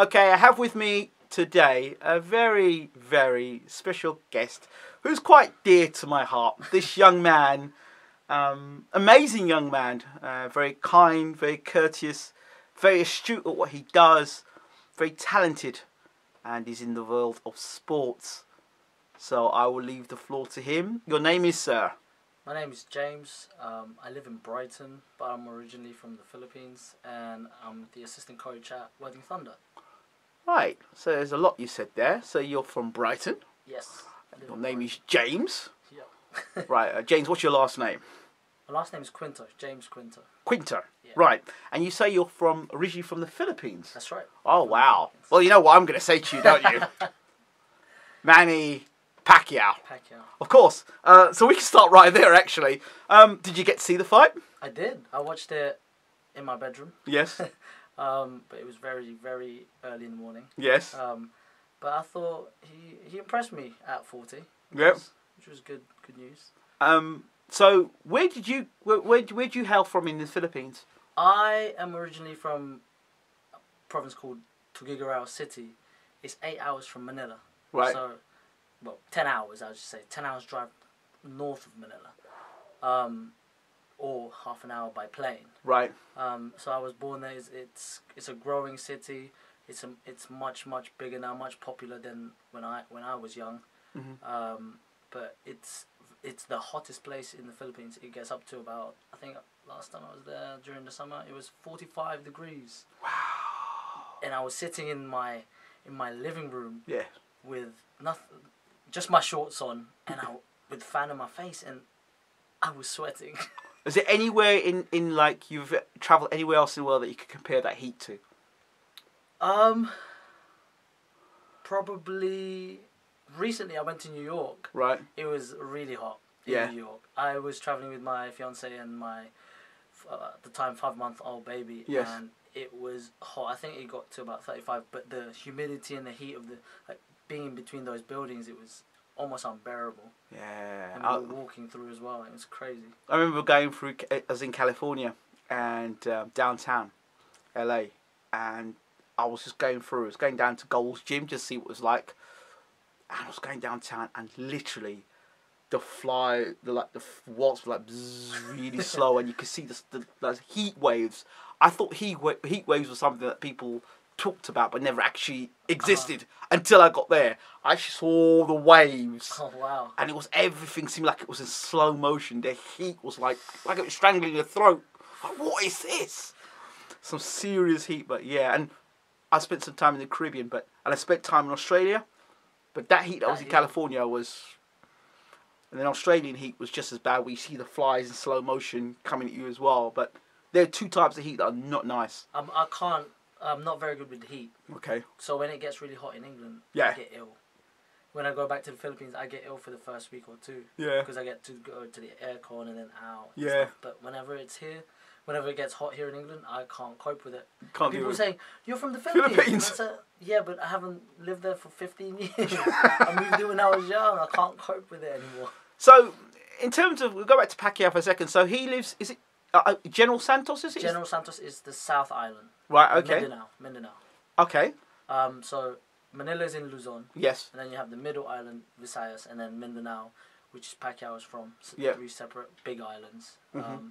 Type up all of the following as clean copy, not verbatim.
Okay, I have with me today a very, very special guest who's quite dear to my heart. This young man, amazing young man, very kind, very courteous, very astute at what he does, very talented, and he's in the world of sports. So I will leave the floor to him. Your name is, sir? My name is James. I live in Brighton, but I'm originally from the Philippines, and I'm the assistant coach at Worthing Thunder. Right, so there's a lot you said there. So you're from Brighton. Yes. Your name is James. Yeah. Right, James, what's your last name? My last name is Quinto, James Quinto. Quinto. Yeah. Right, and you say you're originally from the Philippines. That's right. Oh, wow. Well, you know what I'm going to say to you, don't you? Manny Pacquiao. Pacquiao. Of course. So we can start right there, actually. Did you get to see the fight? I did. I watched it in my bedroom. Yes. But it was very, very early in the morning. Yes. But I thought he impressed me at 40. Yep. Which was good news. So where'd you hail from in the Philippines? I am originally from a province called Tuguegarao City. It's 8 hours from Manila. Right. So, well, 10 hours, I would say. 10 hours drive north of Manila. Or half an hour by plane. Right. So I was born there. It's a growing city. It's much bigger now, much popular than when I was young. Mm-hmm. But it's the hottest place in the Philippines. It gets up to about, I think last time I was there during the summer, it was 45 degrees. Wow. And I was sitting in my living room. Yeah. With nothing, just my shorts on, and with the fan on my face, and I was sweating. Is there anywhere in like you've travelled anywhere else in the world that you could compare that heat to? Probably recently I went to New York. Right. It was really hot in New York. I was travelling with my fiance and my at the time 5-month-old baby. Yes. And it was hot. I think it got to about 35, but the humidity and the heat of being in between those buildings, it was almost unbearable. Yeah. And we were walking through as well. It was crazy. I remember going through, I was in California and downtown LA, and I was just going through. I was going down to Gold's Gym just to see what it was like, and I was going downtown, and literally, the walls were like bzzz, really slow, and you could see the heat waves. I thought heat waves were something that people talked about but never actually existed until I got there. I actually saw the waves. Oh wow. And everything seemed like it was in slow motion. The heat was like it was strangling your throat. Like, what is this? Some serious heat, but yeah. And I spent some time in the Caribbean, and I spent time in Australia, but that heat that was in California was, and then Australian heat was just as bad, where you see the flies in slow motion coming at you as well. But there are two types of heat that are not nice. I'm not very good with the heat. Okay. So when it gets really hot in England, yeah. I get ill. When I go back to the Philippines, I get ill for the first week or two. Yeah. Because I get to go to the aircon and then out. Yeah. But whenever it gets hot here in England, I can't cope with it. Can't People do it. say, "You're from the Philippines." And I say, yeah, but I haven't lived there for 15 years. I moved there when I was young. I can't cope with it anymore. So, in terms of, we'll go back to Pacquiao for a second. So he lives, is it General Santos, is it? General Santos is the South Island. Right, okay. Mindanao. Okay. So Manila is in Luzon. Yes. And then you have the middle island, Visayas, and then Mindanao, which is Pacquiao is from. So yeah. 3 separate big islands. Mm-hmm.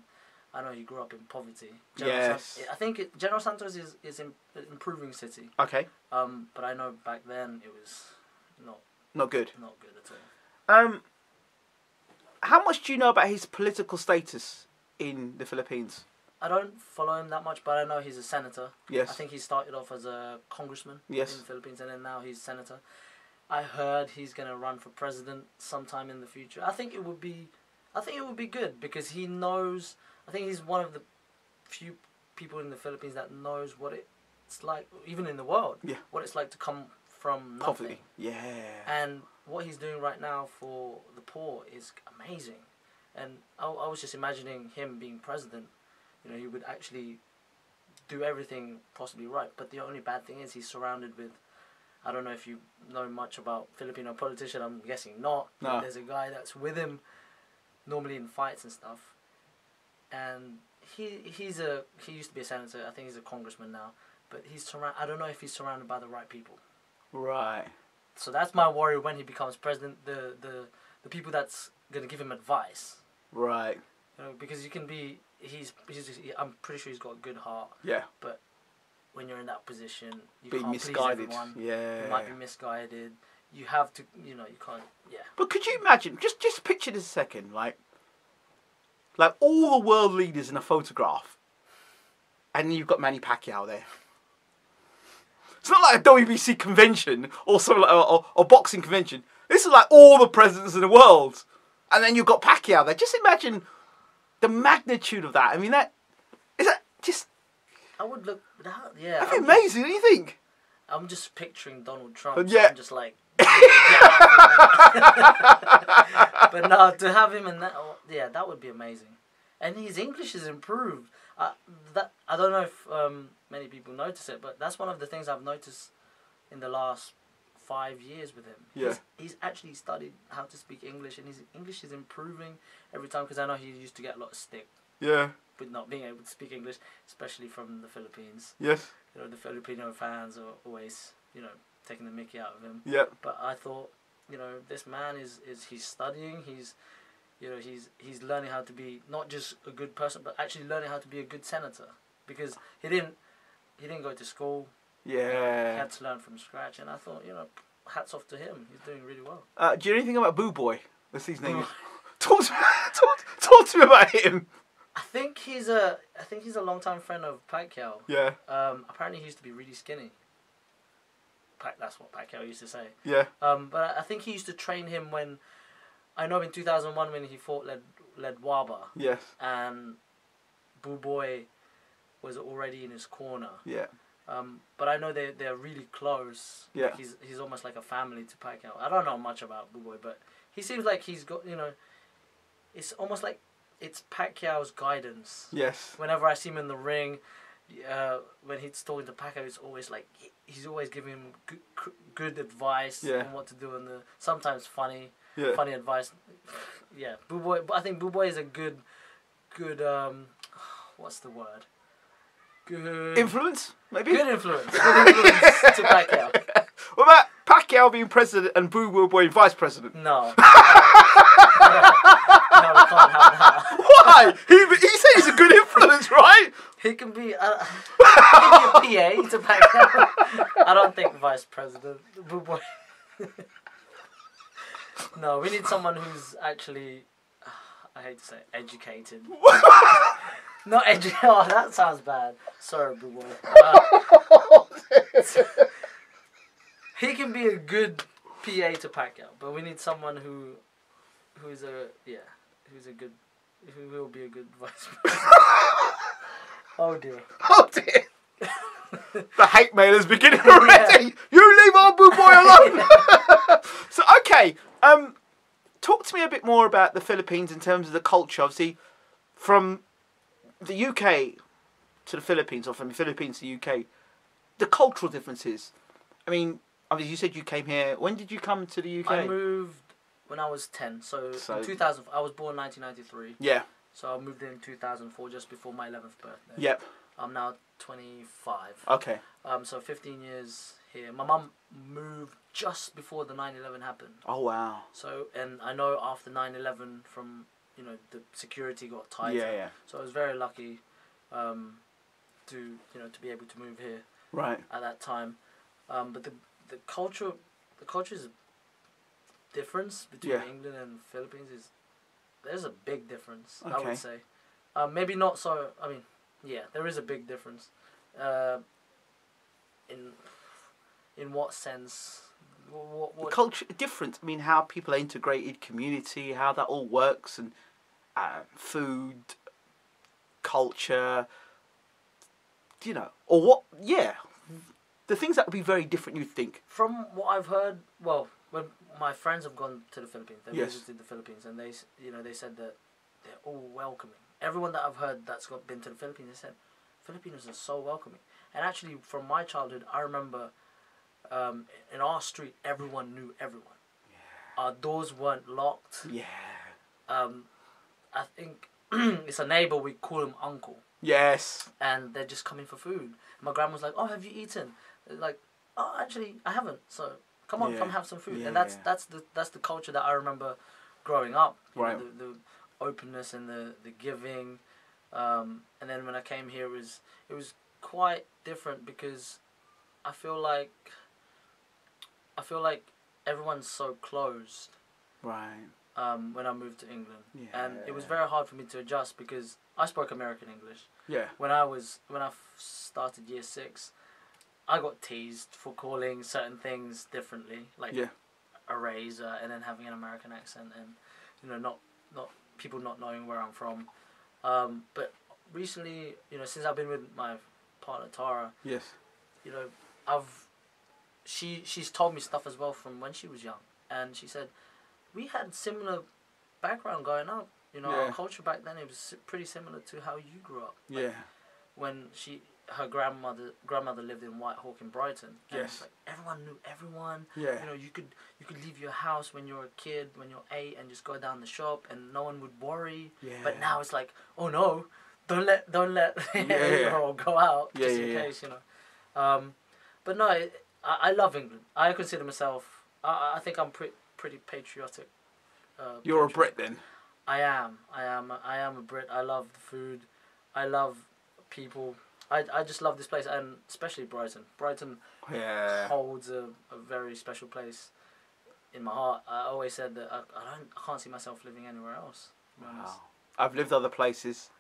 I know he grew up in poverty. Yes. I think General Santos is an improving city. Okay. But I know back then it was not good. Not good at all. How much do you know about his political status in the Philippines? I don't follow him that much, but I know he's a senator. Yes. I think he started off as a congressman in the Philippines, and then now he's senator. I heard he's gonna run for president sometime in the future. I think it would be good because he knows. I think he's one of the few people in the Philippines that knows what it's like, even in the world. Yeah. What it's like to come from nothing. Poverty. Yeah. And what he's doing right now for the poor is amazing. And I was just imagining him being president. You know, he would actually do everything possibly right. But the only bad thing is he's surrounded with, I don't know if you know much about Filipino politicians, I'm guessing not. No. There's a guy that's with him, normally in fights and stuff. And he used to be a senator, I think he's a congressman now. but I don't know if he's surrounded by the right people. Right. So that's my worry when he becomes president. The people that's gonna give him advice. Right. You know, because you can be. I'm pretty sure he's got a good heart. Yeah. But when you're in that position, you Being can't misguided. please everyone. Yeah. You might be misguided. You have to, you can't, yeah. But could you imagine, just picture this a second, like all the world leaders in a photograph, and you've got Manny Pacquiao there. It's not like a WBC convention or something like or boxing convention. This is like all the presidents in the world, and then you've got Pacquiao there. Just imagine the magnitude of that. I mean, is that just? I would look that, yeah. That'd be amazing. What do you think? I'm just picturing Donald Trump. But so yeah. I'm just like. But no, to have him in that, that would be amazing. And his English is improved. I don't know if many people notice it, but that's one of the things I've noticed in the last 5 years with him. Yeah. He's actually studied how to speak English, and his English is improving every time. Because I know he used to get a lot of stick. Yeah. With not being able to speak English, especially from the Philippines. Yes. The Filipino fans are always, taking the mickey out of him. Yeah. But I thought, this man he's studying, he's learning how to be not just a good person, but actually learning how to be a good senator, because he didn't go to school. Yeah. He had to learn from scratch, and I thought, hats off to him. He's doing really well. Do you know anything about Boo Boy? That's his name. Talk to me about him. I think he's a long-time friend of Pacquiao. Yeah. Apparently he used to be really skinny. That's what Pacquiao used to say. Yeah. But I think he used to train him when, I know in 2001 when he fought Ledwaba. Yes. And Boo Boy was already in his corner. Yeah. But I know they're really close. Yeah. Like he's almost like a family to Pacquiao. I don't know much about Boo Boy, but he seems like he's got, it's almost like it's Pacquiao's guidance. Yes. Whenever I see him in the ring, when he's talking to Pacquiao, it's always like he's always giving him good advice on what to do, and sometimes funny advice. Yeah, Boo Boy. But I think Boo Boy is a good. What's the word? Good influence, maybe. Good influence. Good influence to Pacquiao. What about Pacquiao being president and Boo Boy vice president? No. No, we can't have that. Why? He said he's a good influence, right? He can be a PA to Pacquiao. I don't think vice president. Boo Boy. No, we need someone who's actually, I hate to say it, educated. Not educated. Oh, that sounds bad. Sorry, Boo Boy. He can be a good PA to Pacquiao, but we need someone who will be a good vice president. Oh dear. Oh dear. The hate mail is beginning already. Yeah. You leave our Boo Boy alone. So okay, talk to me a bit more about the Philippines in terms of the culture. Obviously, from the UK to the Philippines, or from the Philippines to the UK, the cultural differences. I mean, obviously you said you came here. When did you come to the UK? I moved when I was 10. So in 2000, I was born in 1993. Yeah. So I moved in 2004, just before my 11th birthday. Yep. I'm now 25. Okay. So 15 years here. My mum moved just before the 9/11 happened. Oh wow. So, and I know after 9/11, from the security got tighter. Yeah. So I was very lucky, to be able to move here. Right. At that time, but the culture is difference between England and Philippines there's a big difference. Okay. I would say, maybe not so. I mean, yeah, there is a big difference. In what sense? What culture different? I mean, how people are integrated, community, how that all works, and food, culture. Or what? Yeah, the things that would be very different. You'd think. From what I've heard, well, when my friends have gone to the Philippines, they visited the Philippines, and they said that they're all welcoming. Everyone that I've heard that's been to the Philippines, they said Filipinos are so welcoming. And actually, from my childhood, I remember in our street, everyone knew everyone. Yeah. Our doors weren't locked. Yeah. I think it's a neighbour. We call him Uncle. Yes. And they're just coming for food. My grandma's like, "Oh, have you eaten?" Like, "Oh, actually, I haven't. So come on, come have some food." Yeah, and that's the culture that I remember growing up. You Right. know, the openness and the giving. And then when I came here, it was quite different because I feel like everyone's so closed. Right. When I moved to England, Yeah. and it was very hard for me to adjust because I spoke American English. Yeah. When I started year 6, I got teased for calling certain things differently, like a razor, and then having an American accent, and not people not knowing where I'm from. But recently, since I've been with my partner Tara, Yes. she's told me stuff as well from when she was young, and she said we had similar background growing up. Our culture back then, it was pretty similar to how you grew up. Like, when her grandmother lived in Whitehawk in Brighton. And Yes. like everyone knew everyone. Yeah. You could leave your house when you're a kid, when you're 8, and just go down the shop, and no one would worry. Yeah. But now it's like, oh no, don't let 8-year-old go out just in case, But no, I love England. I consider myself. I think I'm pretty patriotic. You're a Brit then. I am a Brit. I love the food. I love people. I just love this place, and especially Brighton. Brighton holds a very special place in my heart. I always said that I can't see myself living anywhere else. To be honest. I've lived other places,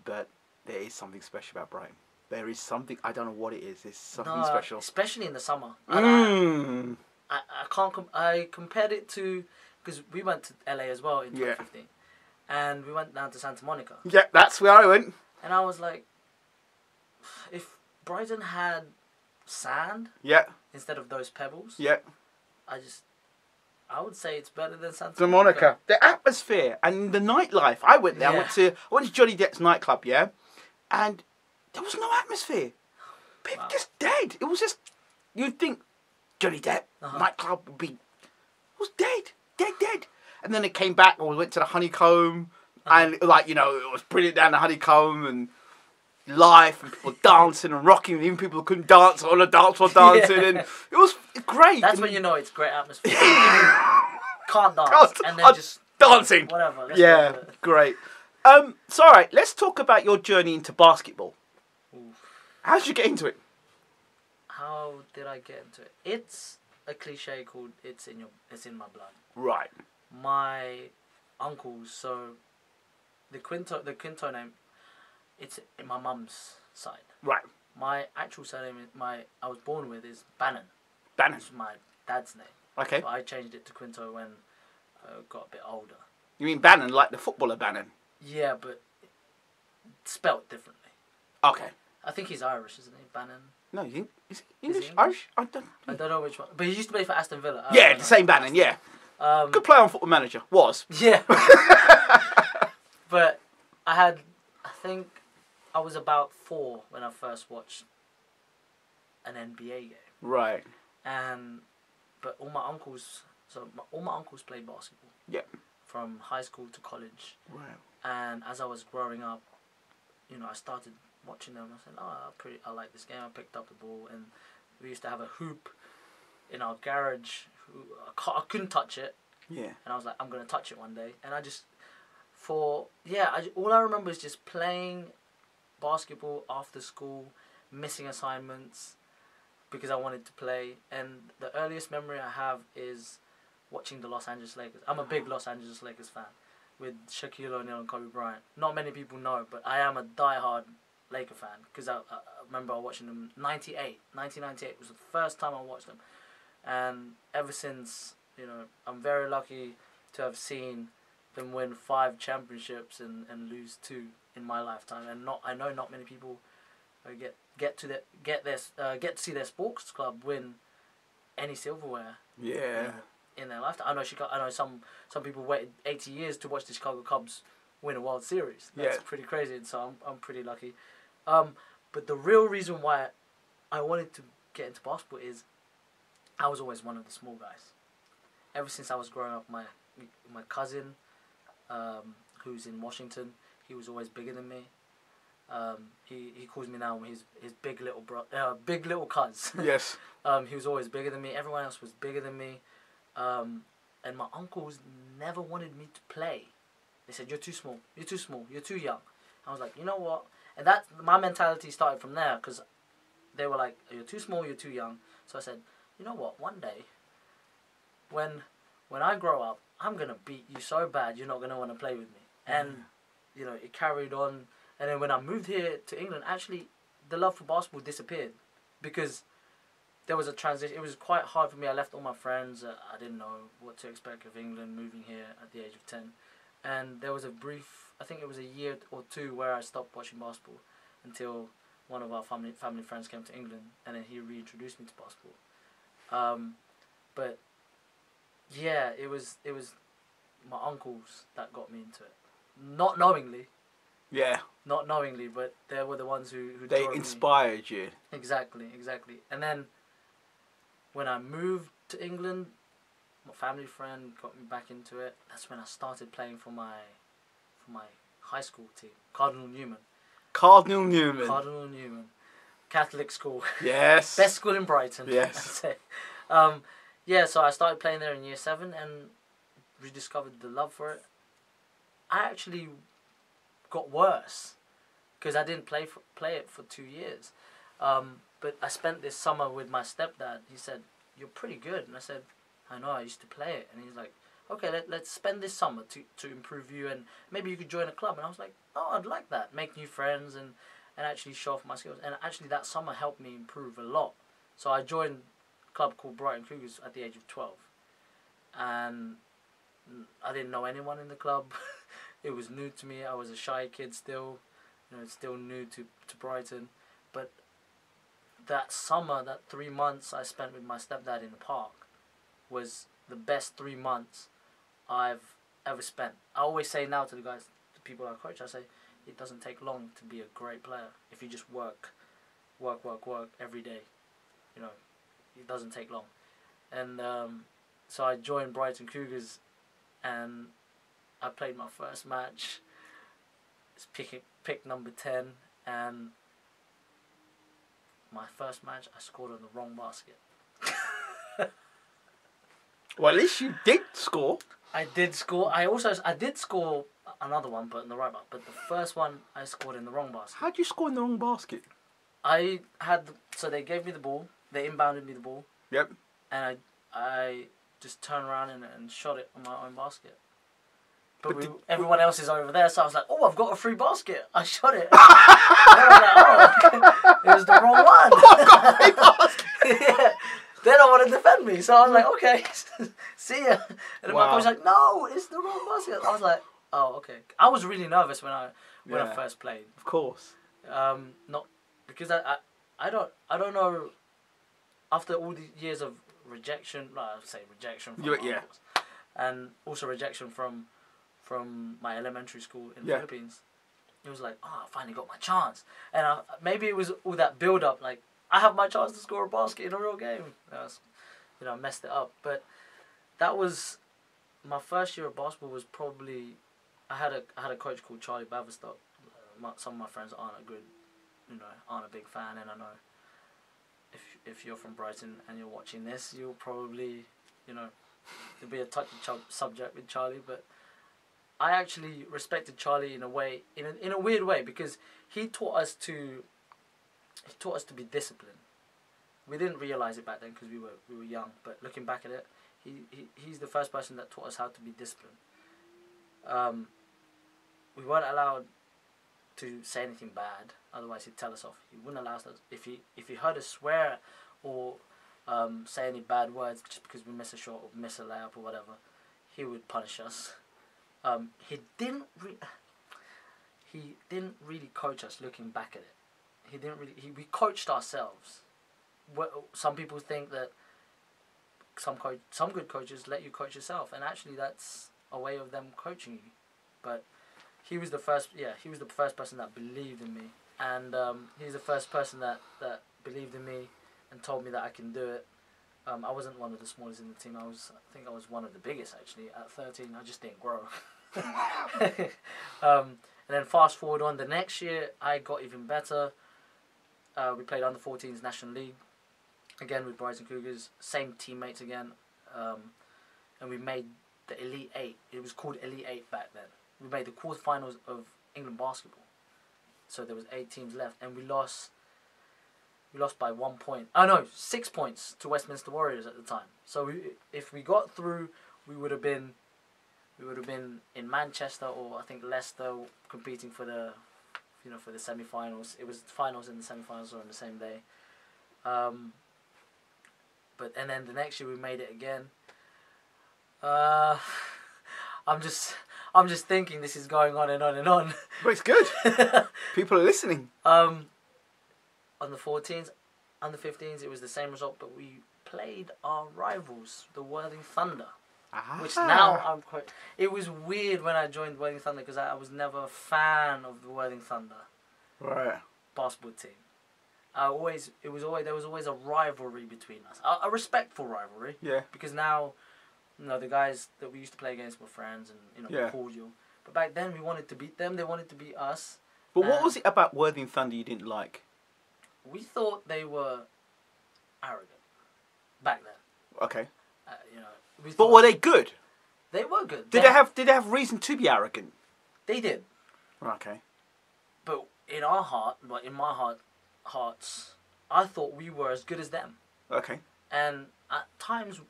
but there is something special about Brighton. There is something, I don't know what it is. There's something special. Especially in the summer. I compared it to, because we went to LA as well in 2015, and we went down to Santa Monica. Yeah, that's where I went. And I was like, if Brighton had sand instead of those pebbles, I would say it's better than Santa Monica. The atmosphere and the nightlife. I went there. I went to Johnny Depp's nightclub, and there was no atmosphere. People just dead. It was just, you'd think Johnny Depp nightclub would be, it was dead. And then it came back, and we went to the Honeycomb, and it was brilliant down the Honeycomb, and life, and people dancing and rocking, even people who couldn't dance on the dance floor dancing, and it was great. That's when you know it's great atmosphere. Can't dance, and then just dancing. Whatever. Great. So all right, let's talk about your journey into basketball. How did you get into it? How did I get into it? It's a cliche called it's in my blood. Right. My uncles, so the Quinto name, it's in my mum's side. Right. My actual surname I was born with is Bannon. Bannon. It's my dad's name. Okay. But I changed it to Quinto when I got a bit older. You mean Bannon, like the footballer Bannon? Yeah, but spelt differently. Okay. I think he's Irish, isn't he, Bannon? No, is he English? English? Irish? I don't know which one. But he used to play for Aston Villa. The same Bannon, Good play on Football Manager. Was. Yeah. But I think I was about 4 when I first watched an NBA game. Right. But all my uncles played basketball. Yeah. From high school to college. Right. And as I was growing up, I started watching them. I said, I like this game. I picked up the ball, and we used to have a hoop in our garage. I couldn't touch it. Yeah. And I was like, I'm gonna touch it one day. And all I remember is just playing basketball after school, missing assignments because I wanted to play. And the earliest memory I have is watching the Los Angeles Lakers. I'm a big Los Angeles Lakers fan, with Shaquille O'Neal and Kobe Bryant. Not many people know, but I am a diehard Laker fan because I remember watching them 1998 was the first time I watched them, and ever since, I'm very lucky to have seen them win 5 championships and lose 2 in my lifetime, and I know not many people get to see their sports club win any silverware. Yeah. In their lifetime. I know some people waited 80 years to watch the Chicago Cubs win a World Series. That's pretty crazy, and so I'm pretty lucky. But the real reason why I wanted to get into basketball is I was always one of the small guys. Ever since I was growing up, my cousin, who's in Washington. He was always bigger than me. He calls me now his big little cuz. Yes. He was always bigger than me. Everyone else was bigger than me. And my uncles never wanted me to play. They said, "You're too small. You're too small. You're too young." I was like, you know what? And that my mentality started from there, because they were like, "You're too small. You're too young." So I said, you know what? One day, when I grow up, I'm gonna beat you so bad you're not gonna want to play with me. And you know, it carried on. And then when I moved here to England, actually, the love for basketball disappeared, because there was a transition. It was quite hard for me. I left all my friends. I didn't know what to expect of England moving here at the age of 10. And there was a brief, I think it was a year or two, where I stopped watching basketball until one of our family friends came to England, and then he reintroduced me to basketball. But yeah, it was my uncles that got me into it, not knowingly. Yeah. Not knowingly, but they were the ones who They drove inspired you. Exactly. And then when I moved to England, my family friend got me back into it. That's when I started playing for my high school team, Cardinal Newman. Cardinal Newman. Catholic school. Yes. Best school in Brighton. Yes. I'd say. Yeah, so I started playing there in year 7 and rediscovered the love for it. I actually got worse because I didn't play it for 2 years. But I spent this summer with my stepdad. He said, "You're pretty good." And I said, "I know, I used to play it." And he's like, "Okay, let's spend this summer to improve you, and maybe you could join a club." And I was like, "Oh, I'd like that. Make new friends and actually show off my skills." And actually that summer helped me improve a lot. So I joined a club called Brighton Cougars at the age of 12. And I didn't know anyone in the club. It was new to me. I was a shy kid still. You know, it's still new to Brighton. But that summer, that 3 months I spent with my stepdad in the park was the best 3 months I've ever spent. I always say now to the guys, the people I coach, I say, it doesn't take long to be a great player if you just work every day. You know, it doesn't take long. And so I joined Brighton Cougars, and I played my first match. It's pick number 10, and my first match I scored on the wrong basket. Well, at least you did score. I did score. I did score another one, but in the right basket. But the first one I scored in the wrong basket. How'd you score in the wrong basket? So they gave me the ball. They inbounded me the ball. Yep. And I just turned around and shot it on my own basket. But everyone else is over there, so I was like, "Oh, I've got a free basket." I shot it. And I was like, "Oh, it was the wrong one." Oh, I've got a free basket. Yeah. They don't want to defend me, so I was like, "Okay, see ya." And then my Wow. coach was like, "No, it's the wrong basket." I was like, "Oh, okay." I was really nervous when I first played. Of course. Not because I don't know. After all these years of rejection, I would say rejection from my uncles, and also rejection from my elementary school in the Philippines, it was like, "Oh, I finally got my chance." And maybe it was all that build up, like, I have my chance to score a basket in a real game. I messed it up. But that was my first year of basketball. Was probably I had a coach called Charlie Baverstock. Some of my friends aren't a big fan, and I know if you're from Brighton and you're watching this, you'll probably, it'll be a touchy subject with Charlie. But I actually respected Charlie in a way, in a weird way, because he taught us to be disciplined. We didn't realize it back then because we were young, but looking back at it, he's the first person that taught us how to be disciplined. We weren't allowed to say anything bad, otherwise he'd tell us off. He wouldn't allow us, if he heard us swear or say any bad words just because we miss a shot or miss a layup or whatever, he would punish us. He didn't really coach us. Looking back at it, we coached ourselves. Some people think that some good coaches let you coach yourself, and actually that's a way of them coaching you. But he was the first person that believed in me, and he's the first person that believed in me and told me that I can do it. I wasn't one of the smallest in the team. I think I was one of the biggest actually. At 13, I just didn't grow. And then fast forward on the next year, I got even better. We played under 14s National League again with Brighton Cougars, same teammates again, and we made the Elite Eight. It was called Elite Eight back then. We made the quarterfinals of England basketball. So there was 8 teams left, and we lost. We lost by 1 point. Oh no, 6 points to Westminster Warriors at the time. So if we got through, we would have been in Manchester or I think Leicester competing for the, for the semi-finals. It was the finals and the semi-finals were on the same day. And then the next year we made it again. I'm just thinking this is going on and on and on. But it's good. People are listening. On the 14s, under 15s, it was the same result, but we played our rivals, the Worthing Thunder. Which now I'm quite. It was weird when I joined Worthing Thunder because I was never a fan of the Worthing Thunder. Right. Basketball team. There was always a rivalry between us, a respectful rivalry. Yeah. Because now, the guys that we used to play against were friends and cordial. But back then we wanted to beat them. They wanted to beat us. But what was it about Worthing Thunder you didn't like? We thought they were arrogant back then. Okay. But were they good? They were good. Did they have reason to be arrogant? They did. Okay. But in my hearts, I thought we were as good as them. Okay. And at times,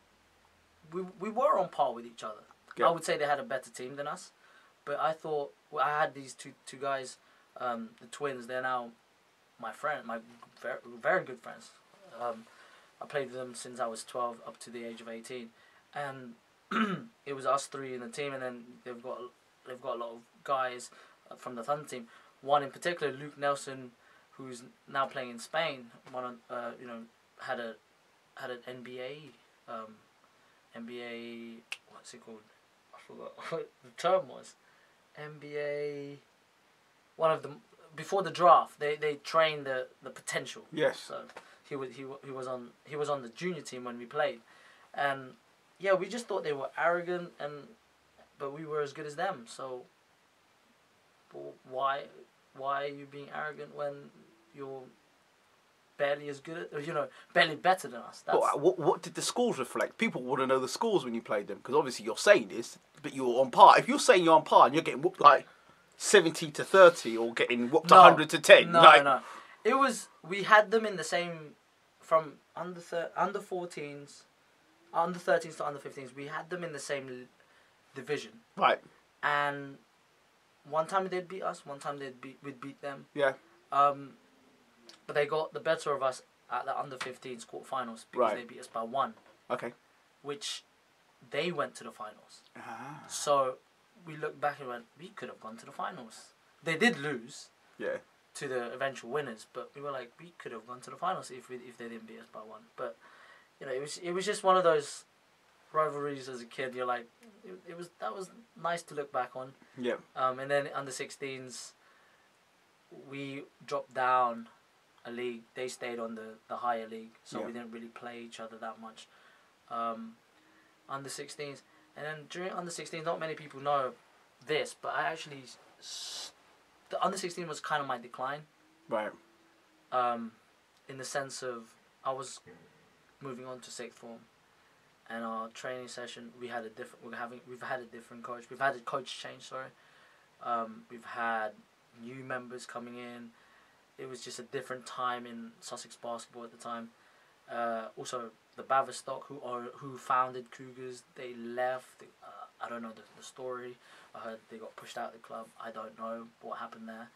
we were on par with each other. Yeah. I would say they had a better team than us, but I thought I had these two guys, the twins. They're now my friend, my very, very good friends. I played with them since I was 12 up to the age of 18, and it was us three in the team, and then they've got a lot of guys from the Thunder team. One in particular, Luke Nelson, who's now playing in Spain. Had an NBA, what's it called? I forgot what the term was. NBA. One of them before the draft. They trained the potential. Yes. So he was on the junior team when we played, and yeah, we just thought they were arrogant but we were as good as them. So why are you being arrogant when you're barely as good barely better than us? What did the scores reflect? People want to know the scores when you played them, because obviously you're saying this, but you're on par. If you're saying you're on par and you're getting whooped like 70-30 or getting whooped 100-10, no. It was, we had them in the same, from under 14s, under 13s to under 15s. We had them in the same division. Right. And one time they'd beat us, one time we'd beat them. Yeah. But they got the better of us at the under 15s quarterfinals because they beat us by 1. Okay. Which they went to the finals. Ah. So we looked back and went, we could have gone to the finals. They did lose. Yeah. To the eventual winners, but we were like, we could have gone to the finals if they didn't beat us by 1. But it was just one of those rivalries as a kid. You're like, that was nice to look back on. Yeah. And then under 16s, we dropped down a league. They stayed on the higher league, so we didn't really play each other that much. Under 16s, and then during under 16s, not many people know this, but I actually. The under 16 was kind of my decline. Right. In the sense of I was moving on to sixth form, and our training session we've had a different coach. We've had a coach change. Sorry. We've had new members coming in. It was just a different time in Sussex basketball at the time. Also, the Baverstock who founded Cougars, they left. I don't know the story. I heard they got pushed out of the club. I don't know what happened there.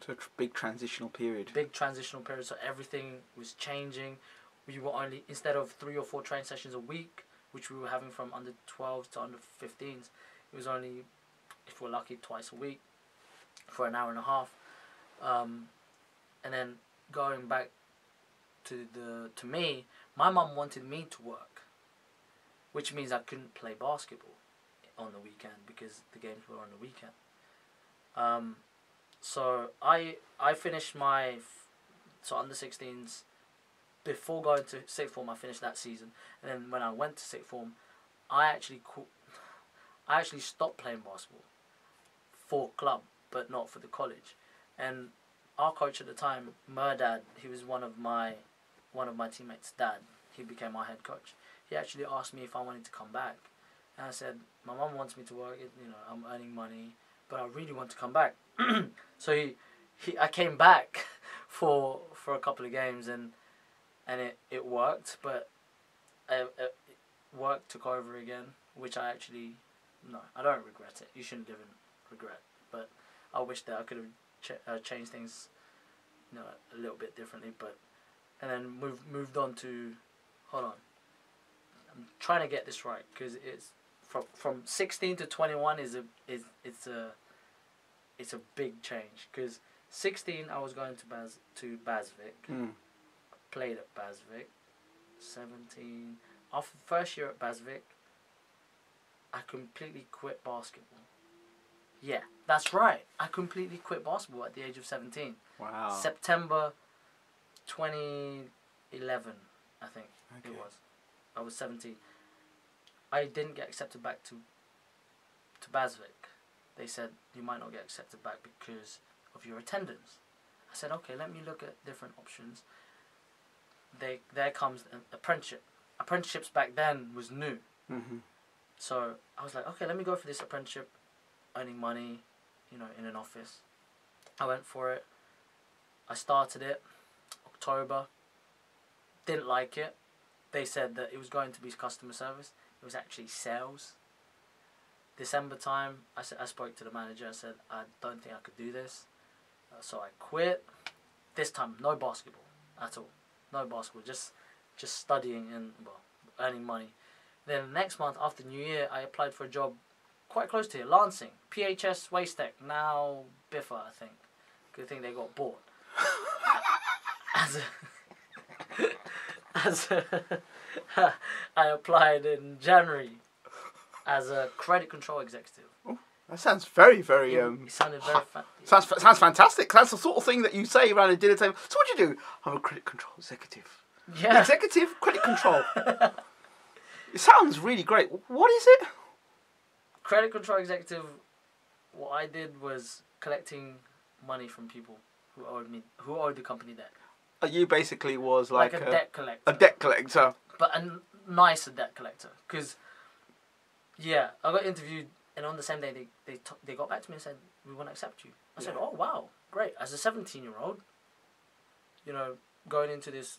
So a big transitional period. Big transitional period. So everything was changing. We were only, instead of 3 or 4 training sessions a week, which we were having from under 12s to under 15s, it was only, if we're lucky, twice a week for an hour and a half. And then going back to me, my mum wanted me to work, which means I couldn't play basketball on the weekend because the games were on the weekend. So I finished my under 16s before going to sixth form. I finished that season, and then when I went to sixth form, I I actually stopped playing basketball for club, but not for the college. And our coach at the time, Murdad, he was one of my teammates' dad. He became our head coach. He actually asked me if I wanted to come back, and I said, my mum wants me to work. You know, I'm earning money, but I really want to come back. So I came back for a couple of games, and it worked, but work took over again, which I actually, no, I don't regret it. You shouldn't live in regret, but I wish that I could have changed things, you know, a little bit differently. But and then moved on to, hold on, I'm trying to get this right, because it's from 16 to 21 it's a big change, because 16 I was going to Basvik, played at Basvik. 17, after the first year at Basvik, I completely quit basketball. Yeah, that's right. I completely quit basketball at the age of 17. Wow. September 2011, I think it was. I was 17. I didn't get accepted back to Basvik. They said, you might not get accepted back because of your attendance. I said, okay, let me look at different options. There comes an apprenticeship. Apprenticeships back then was new. Mm-hmm. So I was like, okay, let me go for this apprenticeship, earning money, you know, in an office. I went for it. I started it, October. Didn't like it. They said that it was going to be customer service. It was actually sales. December time, I spoke to the manager. I said, I don't think I could do this. So I quit. This time, no basketball at all. No basketball, just studying and, well, earning money. Then next month, after New Year, I applied for a job quite close to here, Lancing. PHS Wastec, now Biffa, I think. Good thing they got bought. I applied in January as a credit control executive. Oh, that sounds very, very... It sounded very... Sounds fantastic. That's the sort of thing that you say around a dinner table. So what do you do? I'm a credit control executive. Yeah. Executive credit control. It sounds really great. What is it? Credit control executive, what I did was collecting money from people who owed the company debt. You basically was like a debt collector. A debt collector. But a nicer debt collector. Because, yeah, I got interviewed, and on the same day they got back to me and said, we want to accept you. I said, oh, wow, great. As a 17-year-old, you know, going into this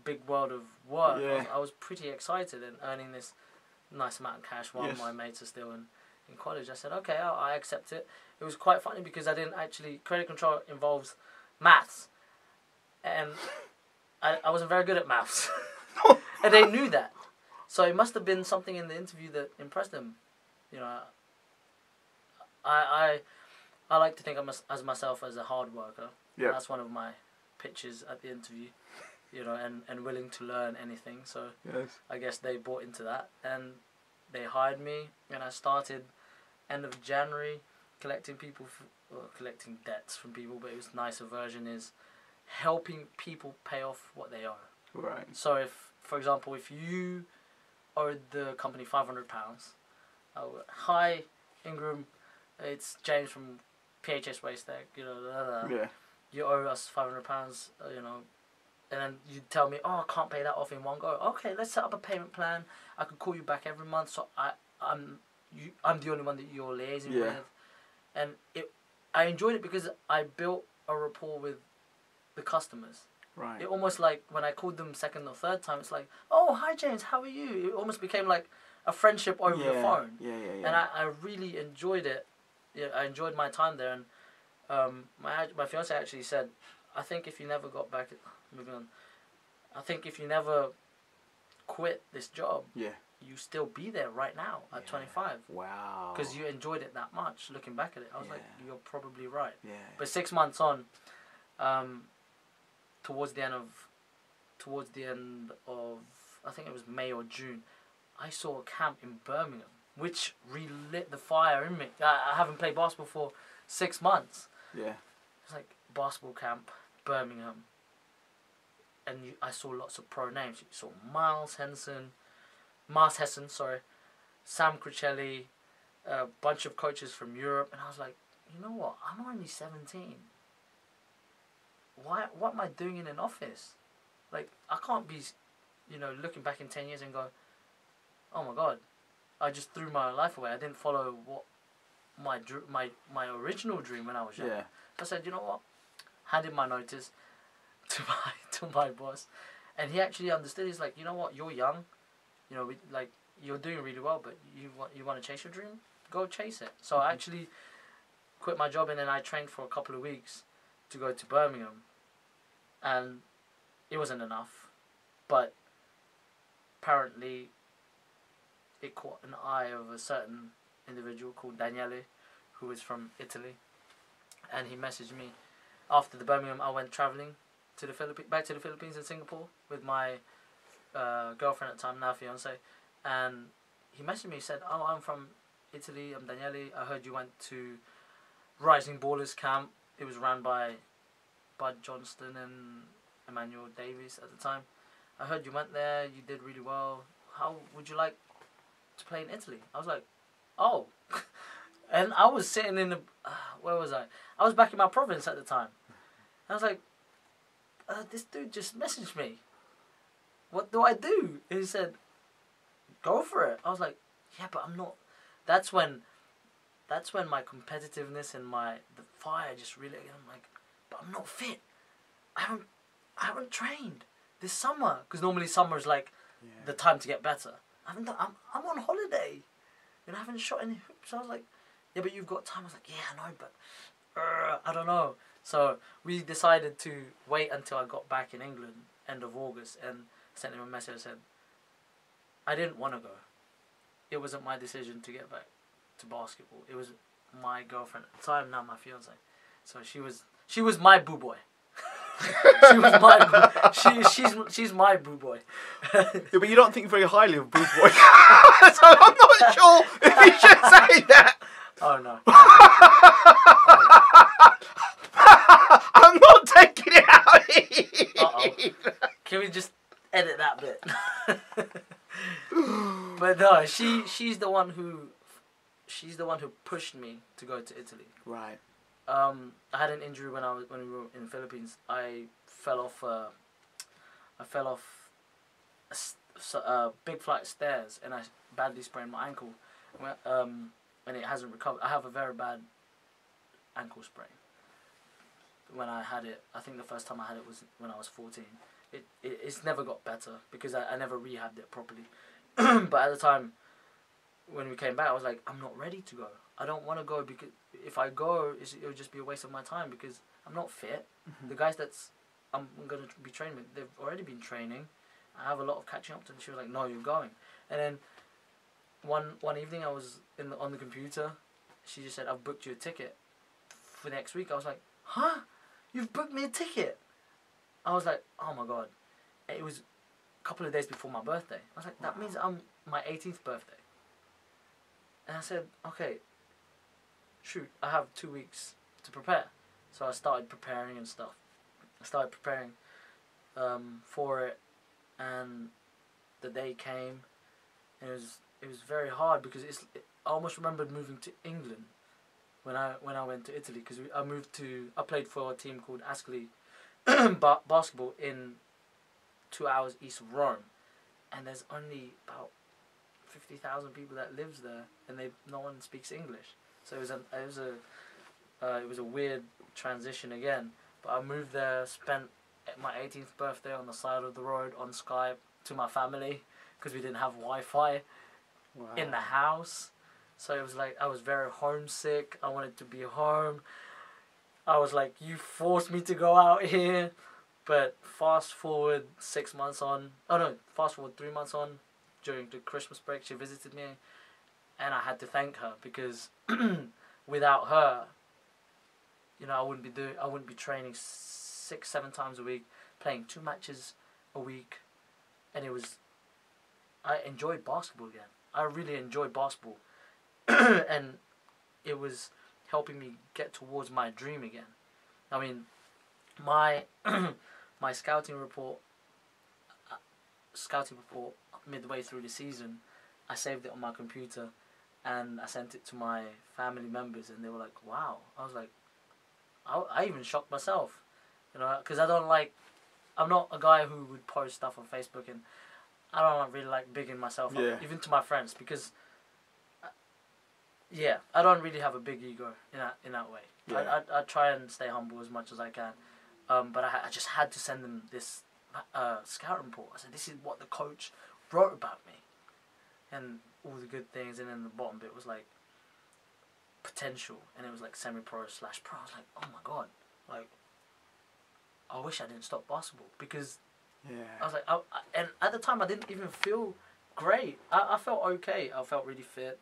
big world of work, I was pretty excited and earning this nice amount of cash while my mates are still in college. I said, okay, I accept it. It was quite funny because I didn't actually... Credit control involves maths. And I wasn't very good at maths. And they knew that. So it must have been something in the interview that impressed them. You know, I like to think of myself as a hard worker. Yeah. That's one of my pitches at the interview. You know, and willing to learn anything. So I guess they bought into that. And they hired me. And I started end of January collecting collecting debts from people. But it was nicer version is helping people pay off what they owe. Right. So if, for example, if you owed the company £500, hi Ingram, it's James from PHS Wastec, you know, you owe us £500, you know, and then you tell me, oh, I can't pay that off in one go. Okay, let's set up a payment plan. I could call you back every month, so I'm the only one that you're liaising with, and I enjoyed it because I built a rapport with the customers. Right. It almost like when I called them second or third time, it's like, oh, hi James, how are you? It almost became like a friendship over the phone. Yeah. And I really enjoyed it. Yeah, I enjoyed my time there. And my fiance actually said, I think if you never got back, moving on, I think if you never quit this job, you still be there right now at 25. Wow. Because you enjoyed it that much. Looking back at it, I was like, you're probably right. Yeah. But 6 months on, towards the end of I think it was May or June, I saw a camp in Birmingham which relit the fire in me. I haven't played basketball for 6 months. Yeah. It's like basketball camp, Birmingham, and I saw lots of pro names. You saw Miles Hessen, Sam Crucelli, a bunch of coaches from Europe, and I was like, you know what? I'm only 17. What am I doing in an office? Like, I can't be, looking back in 10 years and go, oh my God, I just threw my life away. I didn't follow what my original dream when I was young. Yeah. So I said, you know what? Handed my notice to my boss, and he actually understood. He's like, you know what? You're young, you're doing really well, but you want to chase your dream? Go chase it. So I actually quit my job, and then I trained for a couple of weeks to go to Birmingham, and it wasn't enough, but apparently it caught an eye of a certain individual called Daniele, who was from Italy, and he messaged me. After the Birmingham, I went travelling to back to the Philippines and Singapore with my girlfriend at the time, now fiance, and he messaged me. He said, "Oh, I'm from Italy. I'm Daniele. I heard you went to Rising Ballers Camp. It was run by Bud Johnston and Emmanuel Davies at the time. I heard you went there. You did really well. How would you like to play in Italy?" I was like, "Oh." And I was sitting in the... where was I? I was back in my province at the time. I was like, this dude just messaged me. What do I do? And he said, go for it. I was like, yeah, but I'm not... That's when my competitiveness and the fire just really... I'm like, but I'm not fit. I haven't trained this summer. Because normally summer is like the time to get better. I'm on holiday. And I haven't shot any hoops. I was like, yeah, but you've got time. I was like, yeah, I know, but I don't know. So we decided to wait until I got back in England, end of August, and sent him a message. I said, I didn't want to go. It wasn't my decision to get back to basketball. It was my girlfriend at the time, now my fiance. So she was my boo boy. She was my she's my boo boy. Yeah, but you don't think very highly of boo boy. So I'm not sure if you should say that. Oh no. I'm not taking it out. Uh-oh. Can we just edit that bit? But no, she's the one who pushed me to go to Italy. Right. I had an injury when we were in the Philippines. I fell off a big flight of stairs, and I badly sprained my ankle. And it hasn't recovered. I have a very bad ankle sprain. When I had it, I think the first time I had it was when I was 14. It's never got better because I never rehabbed it properly. But at the time, when we came back, I was like, I'm not ready to go. I don't want to go because if I go, it'll just be a waste of my time because I'm not fit. Mm-hmm. The guys I'm going to be training with, they've already been training. I have a lot of catching up to, and she was like, no, you're going. And then one evening I was on the computer. She just said, I've booked you a ticket for next week. I was like, huh? You've booked me a ticket? I was like, oh my God. It was a couple of days before my birthday. I was like, that means I'm my 18th birthday. And I said, okay, shoot, I have 2 weeks to prepare. So I started preparing and stuff. I started preparing for it, and the day came, and it was very hard because I almost remembered moving to England when I went to Italy, because I played for a team called Ascoli basketball in 2 hours east of Rome, and there's only about 50,000 people that lives there, and no one speaks English. So it was a weird transition again. But I moved there, spent my 18th birthday on the side of the road on Skype to my family because we didn't have Wi-Fi in the house. So it was like I was very homesick. I wanted to be home. I was like, you forced me to go out here. But fast forward 6 months on, fast forward 3 months on, during the Christmas break, she visited me, and I had to thank her because without her, I wouldn't be training 6-7 times a week, playing 2 matches a week, and I enjoyed basketball again. I really enjoyed basketball, and it was helping me get towards my dream again. I mean, my scouting report midway through the season, I saved it on my computer, and I sent it to my family members, and they were like, "Wow!" I was like, I even shocked myself, you know, because I'm not a guy who would post stuff on Facebook, and I don't really like bigging myself up, even to my friends, because I don't really have a big ego in that way. Yeah. I try and stay humble as much as I can, but I just had to send them this scout report. I said, this is what the coach wrote about me, and all the good things, and then the bottom bit was like potential, and it was like semi-pro / pro. I was like, oh my god, like I wish I didn't stop basketball, because I was like, and at the time I didn't even feel great. I felt okay. I felt really fit.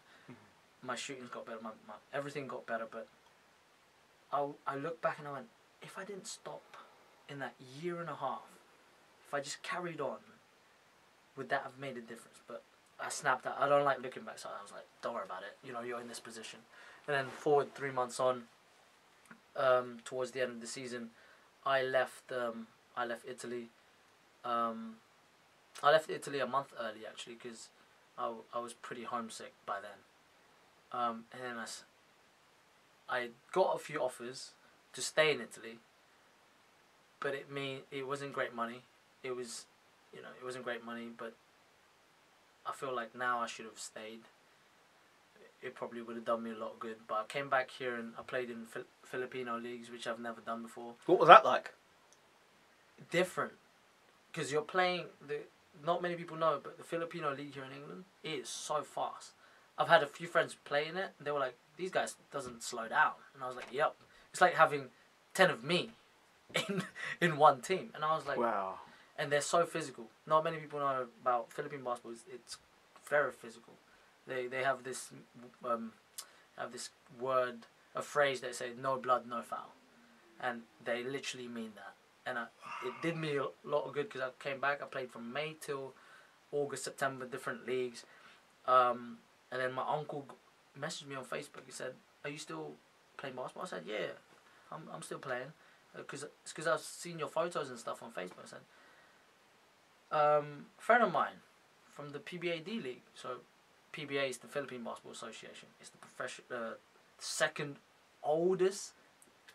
My shooting's got better. My everything got better. But I look back and I went, if I didn't stop in that year and a half, if I just carried on, would that have made a difference? But I snapped out. I don't like looking back, so I was like, don't worry about it. You know, you're in this position. And then forward 3 months on, towards the end of the season, I left Italy. I left Italy a month early, actually, because I was pretty homesick by then. And then I got a few offers to stay in Italy, but it wasn't great money. It wasn't great money, but I feel like now I should have stayed. It probably would have done me a lot of good. But I came back here and I played in Filipino leagues, which I've never done before. What was that like? Different, because you're playing not many people know, but the Filipino league here in England is so fast. I've had a few friends playing it, and they were like, these guys doesn't slow down. And I was like, yep. It's like having 10 of me in one team. And I was like, wow. And they're so physical. Not many people know about Philippine basketball. It's very physical. They have this word, a phrase they say, no blood, no foul. And they literally mean that. And it did me a lot of good, because I came back. I played from May till August, September, different leagues. And then my uncle messaged me on Facebook. He said, are you still playing basketball? I said, yeah, I'm still playing. Because I've seen your photos and stuff on Facebook. I said, a friend of mine from the PBAD league. So PBA is the Philippine Basketball Association. It's the second oldest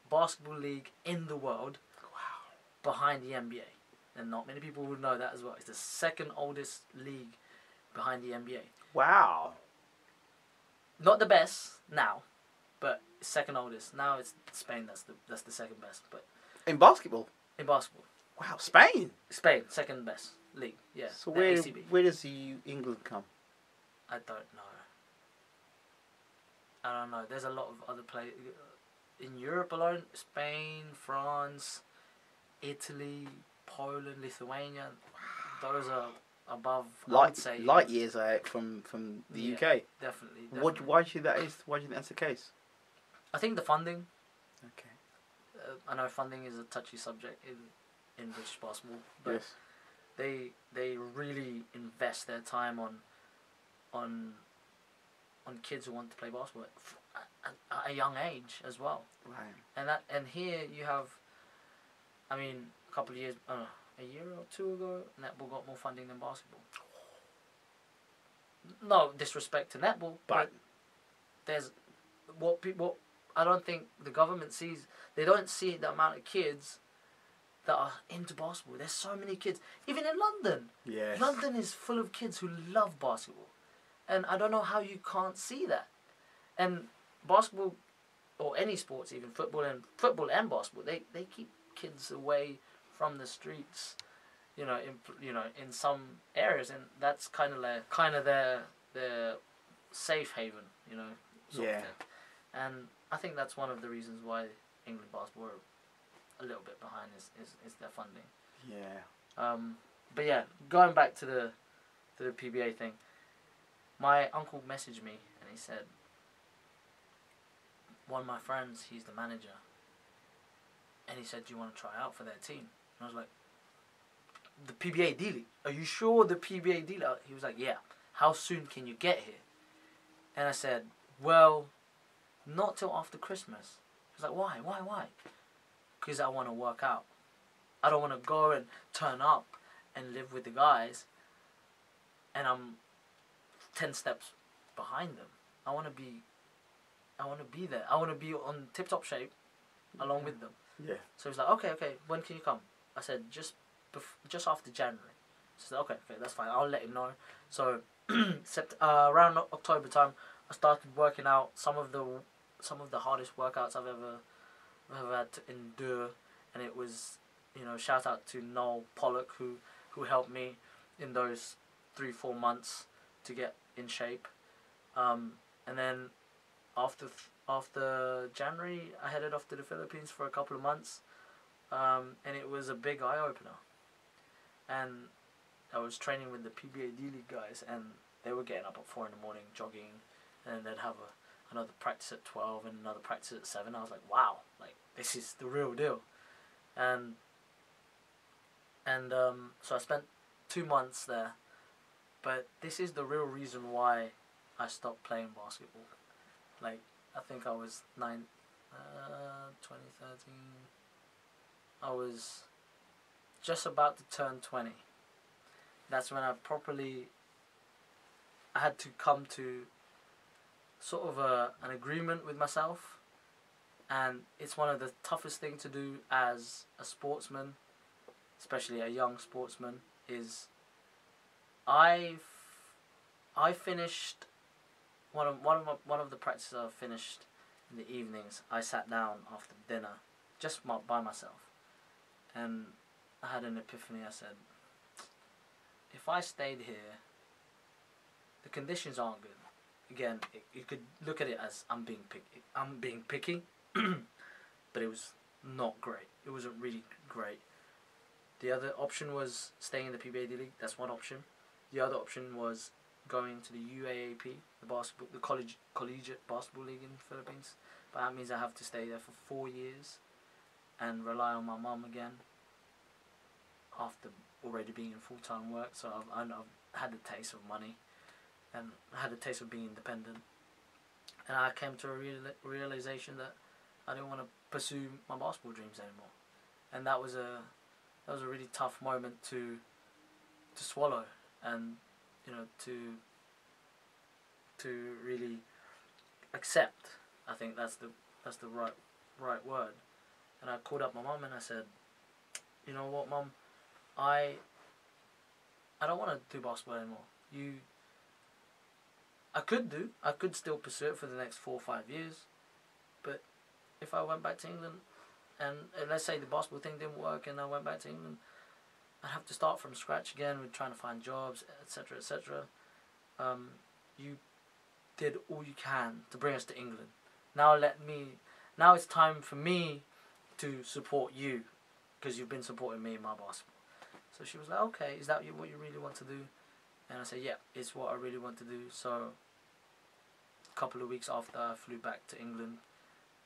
basketball league in the world. Wow. Behind the NBA. And not many people would know that as well. It's the second oldest league behind the NBA. Wow. Not the best now, but second oldest. Now it's Spain. That's the second best. But in basketball. In basketball. Wow, Spain. Spain, second best league. Yeah. So where does the England come? I don't know. There's a lot of other players in Europe alone. Spain, France, Italy, Poland, Lithuania. Those are above. Light years out from the UK. Definitely. Why do you think that's the case? I think the funding. Okay. I know funding is a touchy subject in British basketball, but yes. they really invest their time on kids who want to play basketball at a young age as well. Right. And here you have, I mean, a couple of years, a year or two ago, netball got more funding than basketball. No disrespect to netball, but there's what I don't think the government sees. They don't see the amount of kids that are into basketball. There's so many kids, even in London. Yes. London is full of kids who love basketball, and I don't know how you can't see that. And basketball, or any sports, even football and basketball, they keep kids away from the streets, in some areas, and that's kind of their safe haven, sort of thing. And I think that's one of the reasons why England basketball are a little bit behind is their funding. Yeah. But yeah, going back to the PBA thing, my uncle messaged me and he said, one of my friends, he's the manager, and he said, do you want to try out for their team? And I was like, the PBA D-League? Are you sure the PBA D-League? He was like, yeah. How soon can you get here? And I said, well, not till after Christmas. He was like, why? Because I want to work out. I don't want to go and turn up and live with the guys and I'm 10 steps behind them. I want to be there. I want to be on tip-top shape along with them. Yeah. So he was like, okay, when can you come? I said, just after January. So he said, okay, that's fine. I'll let him know. So around October time, I started working out some of the hardest workouts I've ever had to endure, and it was, shout out to Noel Pollock who helped me in those 3-4 months to get in shape, and then after January, I headed off to the Philippines for a couple of months, and it was a big eye opener, and I was training with the PBA D-League guys, and they were getting up at 4 in the morning jogging, and they'd have another practice at 12 and another practice at 7. I was like, wow, like this is the real deal, and so I spent 2 months there, but this is the real reason why I stopped playing basketball. Like, I think I was 2013. I was just about to turn 20. That's when I had to come to sort of an agreement with myself, and it's one of the toughest things to do as a sportsman, especially a young sportsman, is I finished one of the practices I finished in the evenings. I sat down after dinner, just by myself, and I had an epiphany. I said, if I stayed here, the conditions aren't good. Again, you could look at it as I'm being picky, but it was not great. It wasn't really great. The other option was staying in the PBA D-League. That's one option. The other option was going to the UAAP, the collegiate basketball league in the Philippines. But that means I have to stay there for 4 years and rely on my mum again after already being in full-time work. So I've had the taste of money, and I had the taste of being independent. And I came to a realization that I didn't want to pursue my basketball dreams anymore. And that was a really tough moment to swallow, and to really accept. I think that's the right word. And I called up my mum and I said, you know what, Mum, I don't want to do basketball anymore. I could still pursue it for the next 4 or 5 years, but if I went back to England, and let's say the basketball thing didn't work and I went back to England, I'd have to start from scratch again with trying to find jobs, etc., etc. You did all you can to bring us to England. Now it's time for me to support you, because you've been supporting me in my basketball. So she was like, okay, is that what you really want to do? And I said, yeah, it's what I really want to do. So a couple of weeks after, I flew back to England,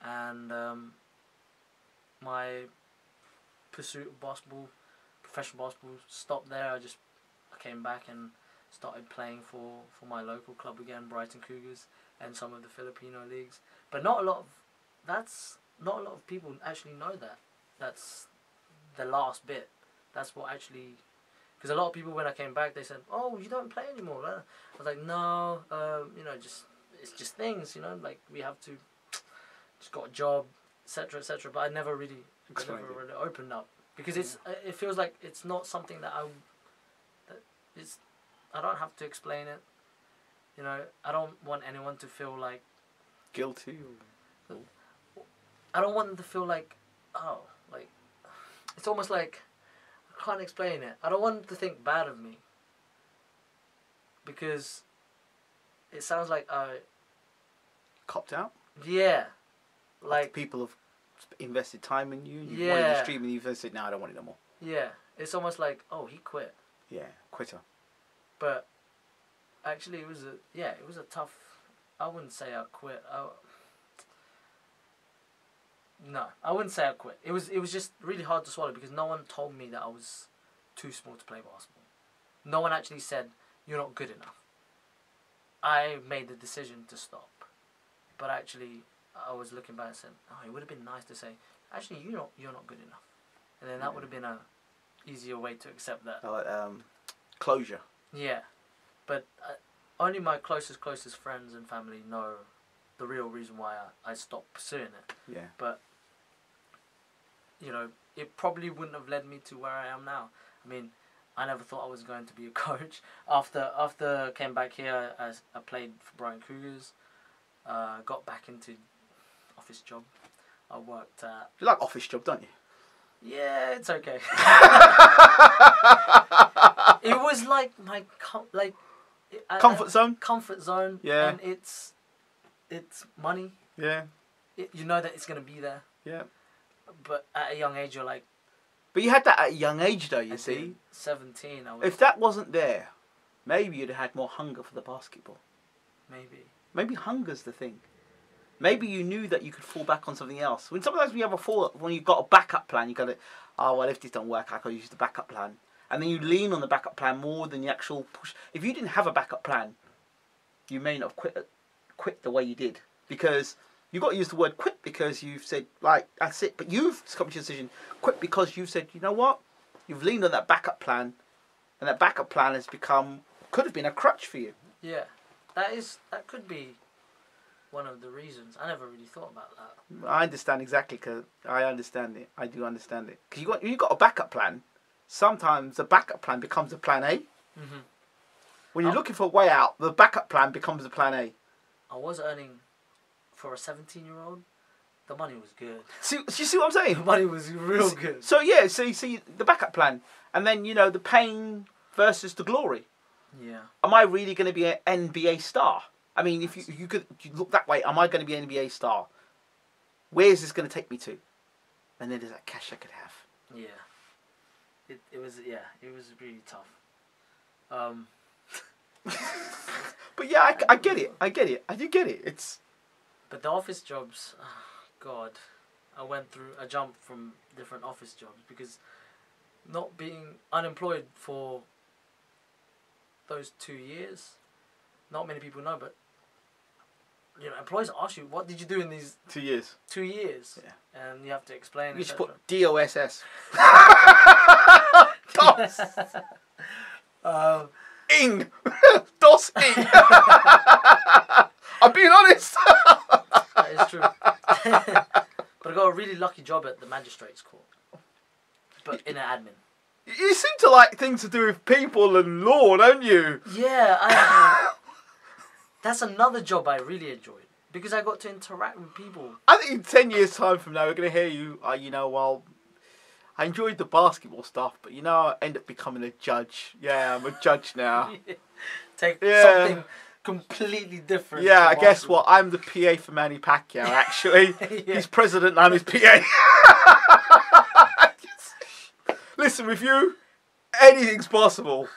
and my pursuit of basketball, professional basketball, stopped there. I came back and started playing for my local club again, Brighton Cougars, and some of the Filipino leagues. But not a lot of people actually know that. That's the last bit. That's what actually, because a lot of people, when I came back, they said, "Oh, you don't play anymore." I was like, "No, it's just things, like we have to just got a job, etc., etc." But I never really opened up, because it feels like it's not something that I don't have to explain it. I don't want anyone to feel like guilty. I don't want them to feel like, it's almost like, I can't explain it. I don't want them to think bad of me, because it sounds like I copped out. Yeah, like people have invested time in you. You yeah, wanted to stream, and you've said, "No, I don't want it no more." Yeah, it's almost like, oh, he quit. Yeah, quitter. But actually, it was a tough. I wouldn't say I quit. No, I wouldn't say I quit. It was just really hard to swallow, because no one told me that I was too small to play basketball. No one actually said, "You're not good enough." I made the decision to stop, but actually, I was looking back and said, "Oh, it would have been nice to say, actually, you're not good enough," and then that would have been a easier way to accept that. Closure. Yeah, but only my closest friends and family know the real reason why I stopped pursuing it. Yeah. But, you know, it probably wouldn't have led me to where I am now. I mean, I never thought I was going to be a coach. After I came back here, I played for Brighton Cougars. Got back into office job. I worked at... You like office job, don't you? Yeah, it's okay. It was like my comfort zone. Comfort zone. Yeah. And it's money. Yeah. You know that it's gonna be there. Yeah. But at a young age, you're like. But you had that at a young age, though. You see. 17. If that wasn't there, maybe you'd have had more hunger for the basketball. Maybe hunger's the thing. Maybe you knew that you could fall back on something else. Sometimes when you have when you've got a backup plan, you got to, oh well, if this don't work, I can use the backup plan, and then you lean on the backup plan more than the actual push. If you didn't have a backup plan, you may not have quit the way you did, because you got to use the word quit because you've said like that's it. But you've come to your decision quit because you've said, you know what, you've leaned on that backup plan, and that backup plan has could have been a crutch for you. Yeah, that could be one of the reasons. I never really thought about that. I understand exactly, because I understand it. I do understand it. Because you got a backup plan. Sometimes the backup plan becomes a plan A. Mm-hmm. When you're looking for a way out, the backup plan becomes a plan A. I was earning, for a 17-year-old, the money was good. You see what I'm saying? The money was real good. So yeah, so you see the backup plan, and then the pain versus the glory. Yeah. Am I really going to be an NBA star? I mean, if you could look that way, am I going to be an NBA star? Where is this going to take me to? And then there's that cash I could have. Yeah. It was really tough. But yeah, I get it. I get it. I do get it. But the office jobs, oh God, I jumped from different office jobs because not being unemployed for those 2 years, not many people know, but employers ask you, what did you do in these 2 years? 2 years. Yeah. And you have to explain. You should put DOSS. DOS. Ing. DOS ing. I'm being honest. That is true. But I got a really lucky job at the magistrate's court. But in an admin. You seem to like things to do with people and law, don't you? Yeah, that's another job I really enjoyed because I got to interact with people. I think in 10 years' time from now, we're going to hear you, well, I enjoyed the basketball stuff, but I end up becoming a judge. Yeah, I'm a judge now. Take something completely different. Yeah, I guess what? I'm the PA for Manny Pacquiao, actually. Yeah. He's president and I'm his PA. Listen, with you, anything's possible.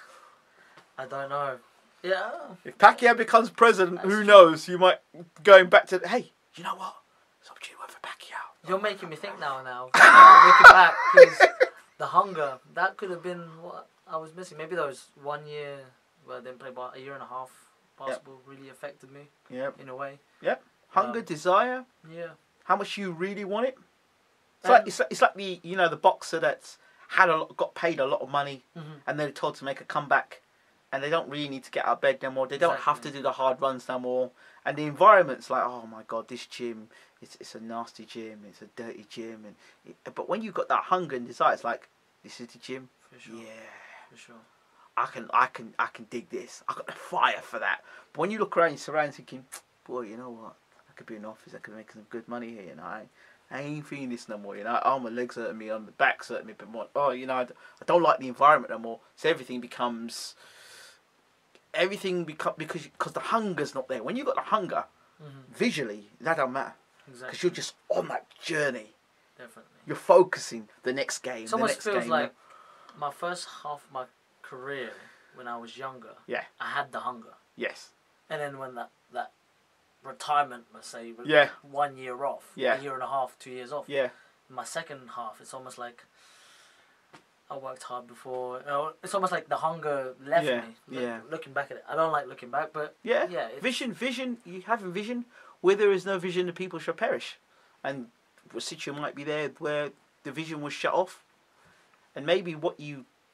I don't know. Yeah. If Pacquiao becomes president, who knows? You might going back to, hey, you know what? It's opportunity for Pacquiao. You're making me think now. Looking back, because the hunger, that could have been what I was missing. Maybe that was 1 year where I didn't play a year and a half. Basketball really affected me. Yep. In a way. Yep. Hunger, desire. Yeah. How much you really want it. It's like the the boxer that's got paid a lot of money, and they're told to make a comeback, and they don't really need to get out of bed no more. They don't have to do the hard runs no more, and the environment's like, oh my God, this gym, it's a nasty gym, it's a dirty gym, but when you've got that hunger and desire, it's like, this is the gym. For sure. Yeah. For sure. I can dig this. I got the fire for that. But when you look around, you're surrounded, thinking, boy, you know what? I could be in office. I could make some good money here. I ain't feeling this no more. Oh, my legs hurting me. My back's hurting me a bit more. Oh, I don't like the environment no more. So everything becomes because the hunger's not there. When you got the hunger, visually, that don't matter. Exactly. Because you're just on that journey. Definitely. You're focusing the next game. It almost feels like my first half of my career when I was younger. Yeah. I had the hunger. Yes. And then when that retirement, let's say, 1 year off, a year and a half, 2 years off. Yeah. My second half, it's almost like I worked hard before. It's almost like the hunger left me. Looking back at it, I don't like looking back, but vision. You have a vision. Where there is no vision, the people shall perish. And a situation might be there where the vision was shut off, and maybe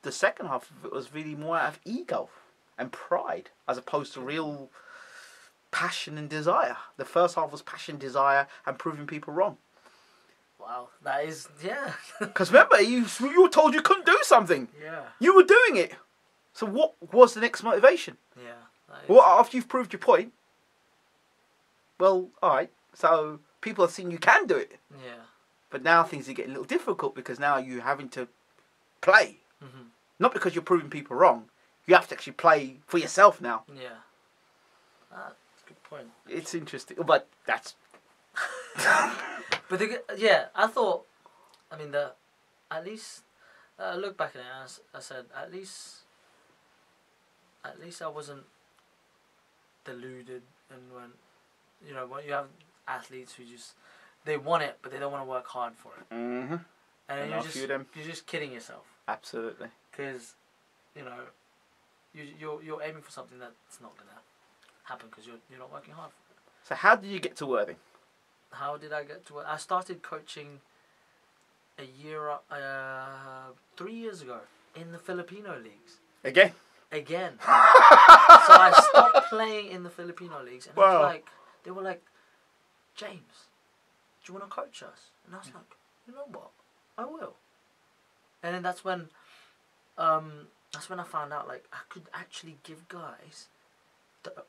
the second half of it was really more out of ego. and pride, as opposed to real passion and desire. The first half was passion, desire, and proving people wrong. Wow, that is, yeah. Because remember, you were told you couldn't do something. Yeah. You were doing it. So what was the next motivation? Yeah. That is. Well, after you've proved your point, well, all right. So people have seen you can do it. Yeah. But now things are getting a little difficult because now you're having to play. Mm-hmm. Not because you're proving people wrong. You have to actually play for yourself now. Yeah. That's a good point. It's interesting. But that's... But yeah, I thought, I mean, at least, I look back at it and I said, at least I wasn't deluded. And when you have athletes who just, they want it, but they don't want to work hard for it. Mm-hmm. And you're just kidding yourself. Absolutely. Because, you're aiming for something that's not going to happen because you're not working hard for it. So how did you get to Worthing? How did I get to it? I started coaching 3 years ago in the Filipino leagues. Again. So I stopped playing in the Filipino leagues, and Wow. they were like, James, do you want to coach us? And I was like, you know what, I will. And then that's when I found out like I could actually give guys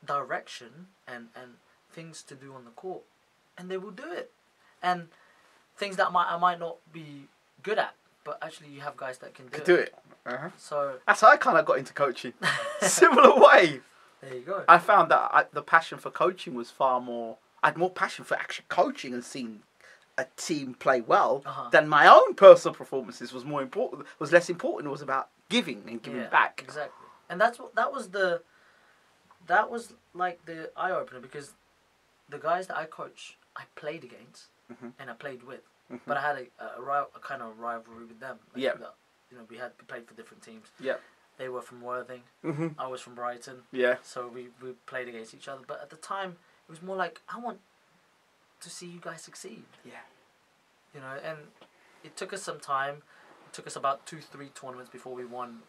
direction and things to do on the court, and they will do it, and things that I might not be good at, but actually you have guys that can do it. Uh-huh. So that's how I kind of got into coaching. Similar way. there you go. I found that the passion for coaching was far more... I had more passion for actually coaching and seeing a team play well than my own personal performances was more important. Was less important. It was about giving and giving back. Exactly. And that was like the eye opener, because the guys that I coach, I played against and I played with, but I had a kind of rivalry with them. Like, we played for different teams. Yeah. They were from Worthing. I was from Brighton. Yeah. So we played against each other. But at the time, it was more like, I want to see you guys succeed. Yeah. And it took us some time. It took us about 2-3 tournaments before we won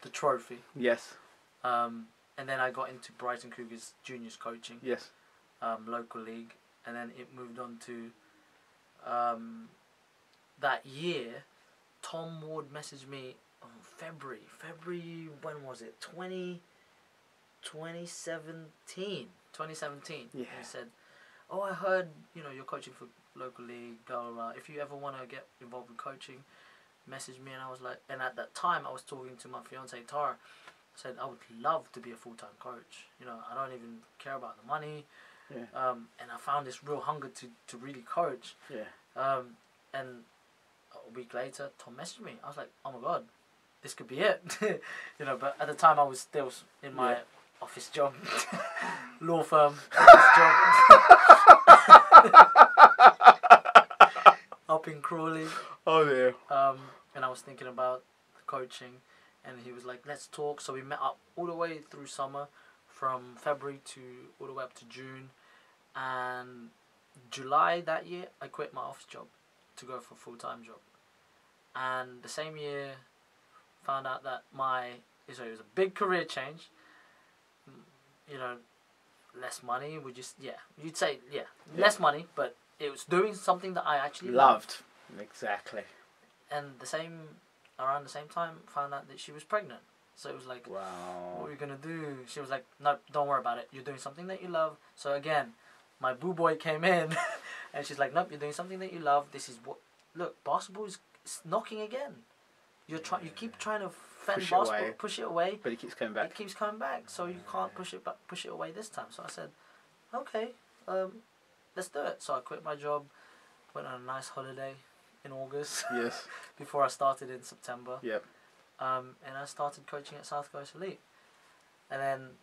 the trophy. Yes. And then I got into Brighton Cougars juniors coaching. Yes. Local league. And then it moved on to that year. Tom Ward messaged me on February, when was it? 2017. Yeah. He said, oh, I heard, you're coaching for local league, blah, blah, blah. If you ever want to get involved in coaching, message me. And I was like, and at that time I was talking to my fiance Tara. I said, I would love to be a full-time coach. I don't even care about the money. Yeah. And I found this real hunger to really coach. Yeah. And a week later, Tom messaged me. I was like, oh my God, this could be it. But at the time I was still in my office job, law firm, office job, up in Crawley. Oh dear. And I was thinking about the coaching, and he was like, let's talk. So we met up all the way through summer, from February to all the way up to June. And July that year, I quit my office job to go for a full-time job. And the same year, found out that it was a big career change. Less money. You'd say less money, but it was doing something that I actually loved. Exactly. And around the same time, found out that she was pregnant. So it was like, wow, what are we gonna do? She was like, no, don't worry about it. You're doing something that you love. So again, my boo boy came in, and she's like, nope, you're doing something that you love. This is what. Look, basketball is knocking again. You keep trying to fend basketball, push it away, but it keeps coming back. It keeps coming back, so you can't push it away this time. So I said, okay, let's do it. So I quit my job, went on a nice holiday in August. Yes. Before I started in September. Yep. And I started coaching at South Coast Elite, and then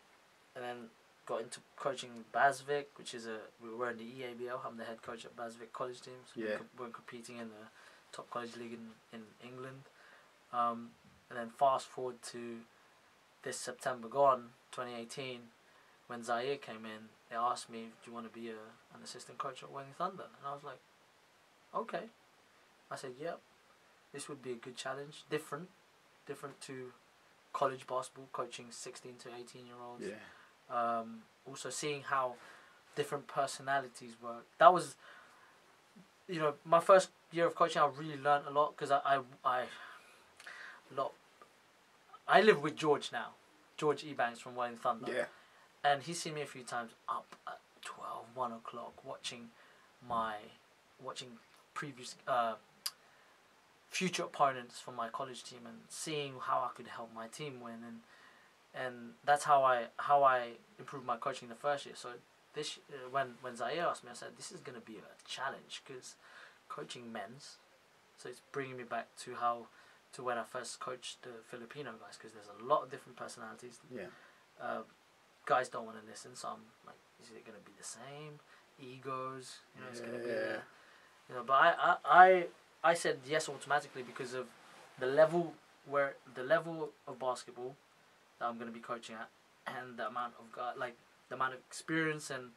got into coaching Basvik, which is we're in the EABL. I'm the head coach at Basvik college team. So we're competing in the top college league in England. And then fast forward to this September gone, 2018, when Zaire came in, they asked me, do you want to be an assistant coach at Wellington Thunder? And I was like, okay. I said, yep, this would be a good challenge, different to college basketball, coaching 16 to 18-year-olds. Yeah. Also seeing how different personalities work. That was, my first year of coaching. I really learned a lot because I live with George now, George Ebanks from Welling Thunder. Yeah. And he's seen me a few times up at 12, 1 o'clock watching previous future opponents from my college team and seeing how I could help my team win, and that's how I improved my coaching the first year. So this when Zaire asked me, I said this is going to be a challenge because coaching men's, so it's bringing me back to when I first coached the Filipino guys, because there's a lot of different personalities. Yeah. Guys don't want to listen, so I'm like, is it going to be the same? Egos, it's going to be there. But I said yes automatically because of the level of basketball that I'm going to be coaching at, and the amount of experience and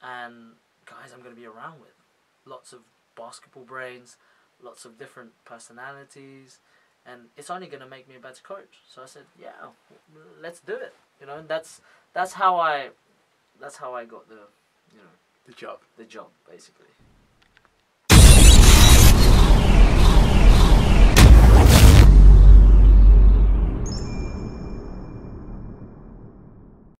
guys I'm going to be around with. Lots of basketball brains, lots of different personalities, and it's only going to make me a better coach. So I said, yeah, let's do it. And that's how I got the job. The job, basically.